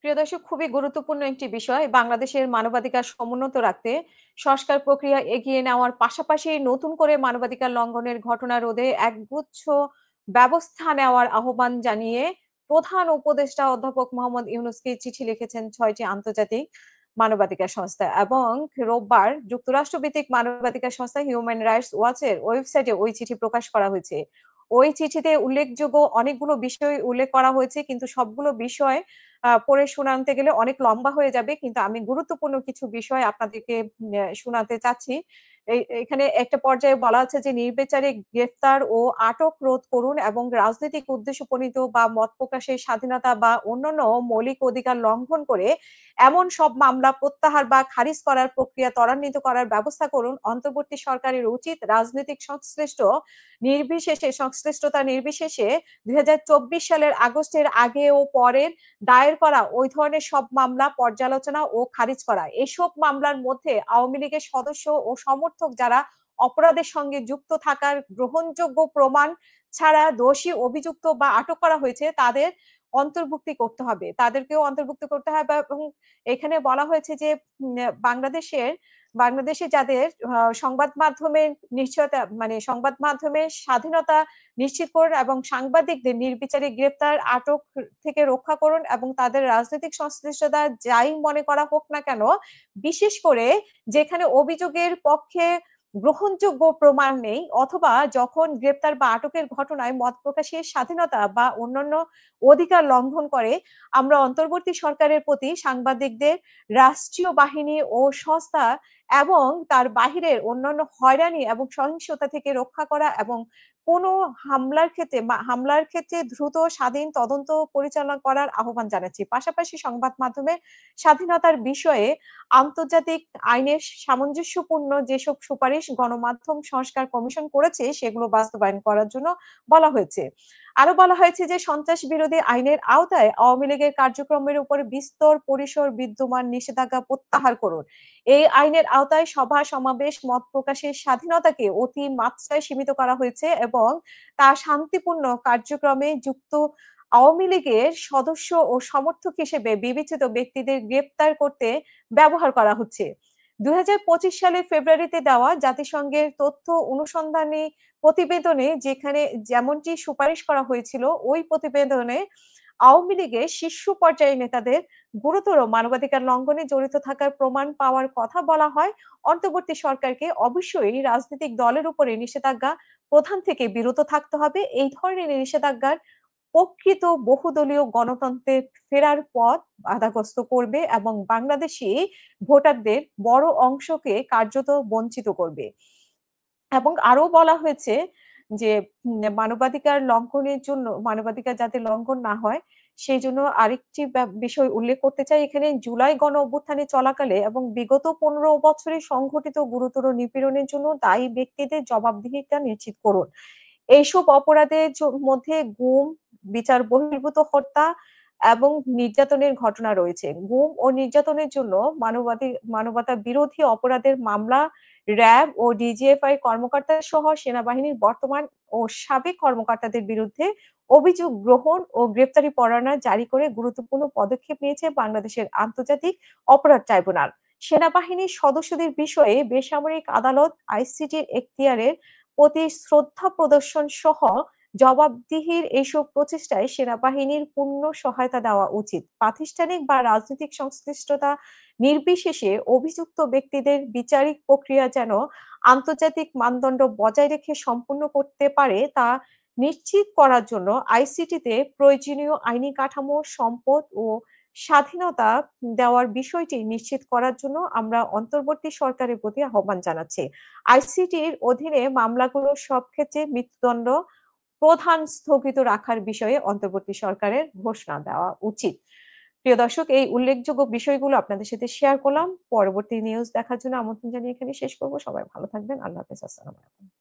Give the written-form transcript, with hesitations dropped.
প্রিয় দর্শক, খুবই গুরুত্বপূর্ণ একটি বিষয়। বাংলাদেশের মানবাধিকার সমুন্নত রাখতে সংস্কার প্রক্রিয়া এগিয়ে নেওয়ার পাশাপাশি নতুন করে মানবাধিকার লঙ্ঘনের ঘটনা রোধে একগুচ্ছ ব্যবস্থা নেওয়ার আহ্বান জানিয়ে প্রধান উপদেষ্টা অধ্যাপক মোহাম্মদ ইউনূসকে চিঠি লিখেছেন ৬ টি আন্তর্জাতিক মানবাধিকার সংস্থা এবং রোববার যুক্তরাষ্ট্রভিত্তিক মানবাধিকার সংস্থা হিউম্যান রাইটস ওয়াচের ওয়েবসাইটে ওই চিঠি প্রকাশ করা হয়েছে। ওই চিঠিতে উল্লেখযোগ্য অনেকগুলো বিষয় উল্লেখ করা হয়েছে, কিন্তু সবগুলো বিষয় পড়ে শোনাতে গেলে অনেক লম্বা হয়ে যাবে। কিন্তু আমি গুরুত্বপূর্ণ কিছু বিষয় আপনাদেরকে শোনাতে চাচ্ছি। এখানে একটা পর্যায়ে বলা আছে যে নির্বিচারে গ্রেফতার ও আটক রোধ করুন এবং রাজনৈতিক উদ্দেশ্যপ্রণীত বা মত প্রকাশের স্বাধীনতা বা অন্যান্য মৌলিক অধিকার লঙ্ঘন করে এমন সব মামলা প্রত্যাহার বা খারিজ করার প্রক্রিয়া ত্বরান্বিত করার ব্যবস্থা করুন। অন্তর্বর্তী সরকারের উচিত রাজনৈতিক সংশ্লিষ্টতা নির্বিশেষে ২০২৪ সালের আগস্টের আগে ও পরের দায়ের করা ওই ধরনের সব মামলা পর্যালোচনা ও খারিজ করা। এসব মামলার মধ্যে আওয়ামী লীগের সদস্য ও সমর্থক যারা অপরাধের সঙ্গে যুক্ত থাকার গ্রহণযোগ্য প্রমাণ ছাড়া দোষী অভিযুক্ত বা আটক করা হয়েছে তাদের অন্তর্ভুক্তি করতে হবে। তাদেরকেও অন্তর্ভুক্ত করতে হবে এবং এখানে বলা হয়েছে যে উম বাংলাদেশে যাদের সংবাদ মাধ্যমের নিশ্চয়তা মানে সংবাদ মাধ্যমের স্বাধীনতা নিশ্চিত করুন এবং সাংবাদিকদের নির্বিচারে গ্রেফতার, আটক থেকে রক্ষা করুন এবং তাদের রাজনৈতিক সংশ্লিষ্টতা যাই মনে করা হোক না কেন, বিশেষ করে যেখানে অভিযোগের পক্ষে গ্রহণযোগ্য প্রমাণ নেই অথবা যখন গ্রেপ্তার বা আটকের ঘটনায় মত প্রকাশের স্বাধীনতা বা অন্যান্য অধিকার লঙ্ঘন করে, আমরা অন্তর্বর্তী সরকারের প্রতি সাংবাদিকদের রাষ্ট্রীয় বাহিনী ও সংস্থা এবং তার বাহিরের অন্যান্য হয়রানি এবং সহিংসতা থেকে রক্ষা করা এবং কোনো হামলার ক্ষেত্রে দ্রুত স্বাধীন তদন্ত পরিচালনা করার আহ্বান জানাচ্ছি। পাশাপাশি সংবাদ মাধ্যমের স্বাধীনতার বিষয়ে আন্তর্জাতিক আইনের সামঞ্জস্যপূর্ণ যেসব সুপারিশ গণমাধ্যম সংস্কার কমিশন করেছে সেগুলো বাস্তবায়ন করার জন্য বলা হয়েছে। আরো বলা হয়েছে যে সন্ত্রাস বিরোধী আইনের আওতায় আওয়ামী লীগের কার্যক্রমের উপর বিস্তর পরিসর বিদ্যমান নিষেধাজ্ঞা প্রত্যাহার করুন। এই আইনের আওতায় সভা সমাবেশ মত প্রকাশের স্বাধীনতাকে অতি মাত্রায় সীমিত করা হয়েছে এবং তা শান্তিপূর্ণ কার্যক্রমে যুক্ত আওয়ামী লীগের সদস্য ও সমর্থক হিসেবে বিবেচিত ব্যক্তিদের গ্রেপ্তার করতে ব্যবহার করা হচ্ছে। ২০২৫ সালের ফেব্রুয়ারিতে দেওয়া জাতিসংঘের তথ্য অনুসন্ধানী প্রতিবেদনে যেখানে যেমনটি সুপারিশ করা হয়েছিল, ওই প্রতিবেদনে আওয়ামী লীগের শীর্ষ পর্যায়ের নেতাদের গুরুতর মানবাধিকার লঙ্ঘনে জড়িত থাকার প্রমাণ পাওয়ার কথা বলা হয়। অন্তর্বর্তী সরকারকে অবশ্যই রাজনৈতিক দলের উপরে নিষেধাজ্ঞা প্রধান থেকে বিরত থাকতে হবে। এই ধরনের নিষেধাজ্ঞার প্রকৃত বহুদলীয় গণতন্ত্রের ফেরার পথ বাধাগ্রস্ত করবে এবং বাংলাদেশী ভোটারদের বড় অংশকে কার্যত বঞ্চিত করবে। এবং আরো বলা হয়েছে যে মানবাধিকার যাতে লঙ্ঘন না হয় সেইজন্য আরেকটি বিষয় উল্লেখ করতে চাই। এখানে জুলাই গণ অভ্যুত্থানে চলাকালে এবং বিগত ১৫ বছরে সংঘটিত গুরুতর নিপীড়নের জন্য দায়ী ব্যক্তিদের জবাবদিহিতা নিশ্চিত করুন। এইসব অপরাধের মধ্যে গুম, বিচার বহির্ভূত হত্যা এবং নির্যাতনের ঘটনা রয়েছে। গুম ও নির্যাতনের জন্য মানবতা বিরোধী অপরাধের মামলা র‍্যাব ও ডিজিএফআই কর্মকর্তা সহ সেনাবাহিনীর বর্তমান ও সাবেক কর্মকর্তাদের বিরুদ্ধে অভিযোগ গ্রহণ ও গ্রেপ্তারি পরোয়ানা জারি করে গুরুত্বপূর্ণ পদক্ষেপ নিয়েছে বাংলাদেশের আন্তর্জাতিক অপরাধ ট্রাইব্যুনাল। সেনাবাহিনীর সদস্যদের বিষয়ে বেসামরিক আদালত আইসিটির এখতিয়ারের প্রতি শ্রদ্ধা প্রদর্শন সহ জবাবদিহির এইসব প্রচেষ্টায় সেনাবাহিনীর পূর্ণ সহায়তা দেওয়া উচিত। প্রাতিষ্ঠানিক বা রাজনৈতিক সংশ্লিষ্টতা নির্বিশেষে অভিযুক্ত ব্যক্তিদের বিচারিক প্রক্রিয়া যেন আন্তর্জাতিক মানদণ্ড বজায় রেখে সম্পূর্ণ করতে পারে তা নিশ্চিত করার জন্য আইসিটিতে প্রয়োজনীয় আইনি কাঠামো, সম্পদ ও স্বাধীনতা দেওয়ার বিষয়টি নিশ্চিত করার জন্য আমরা অন্তর্বর্তী সরকারের প্রতি আহ্বান জানাচ্ছি। আইসিটির অধীনে মামলাগুলোর সব ক্ষেত্রে মৃত্যুদণ্ড প্রধান স্থগিত রাখার বিষয়ে অন্তর্বর্তী সরকারের ঘোষণা দেওয়া উচিত। প্রিয় দর্শক, এই উল্লেখযোগ্য বিষয়গুলো আপনাদের সাথে শেয়ার করলাম। পরবর্তী নিউজ দেখার জন্য আমন্ত্রণ জানিয়ে এখানে শেষ করব। সবাই ভালো থাকবেন। আল্লাহ হাফেজ। আসসালামু আলাইকুম।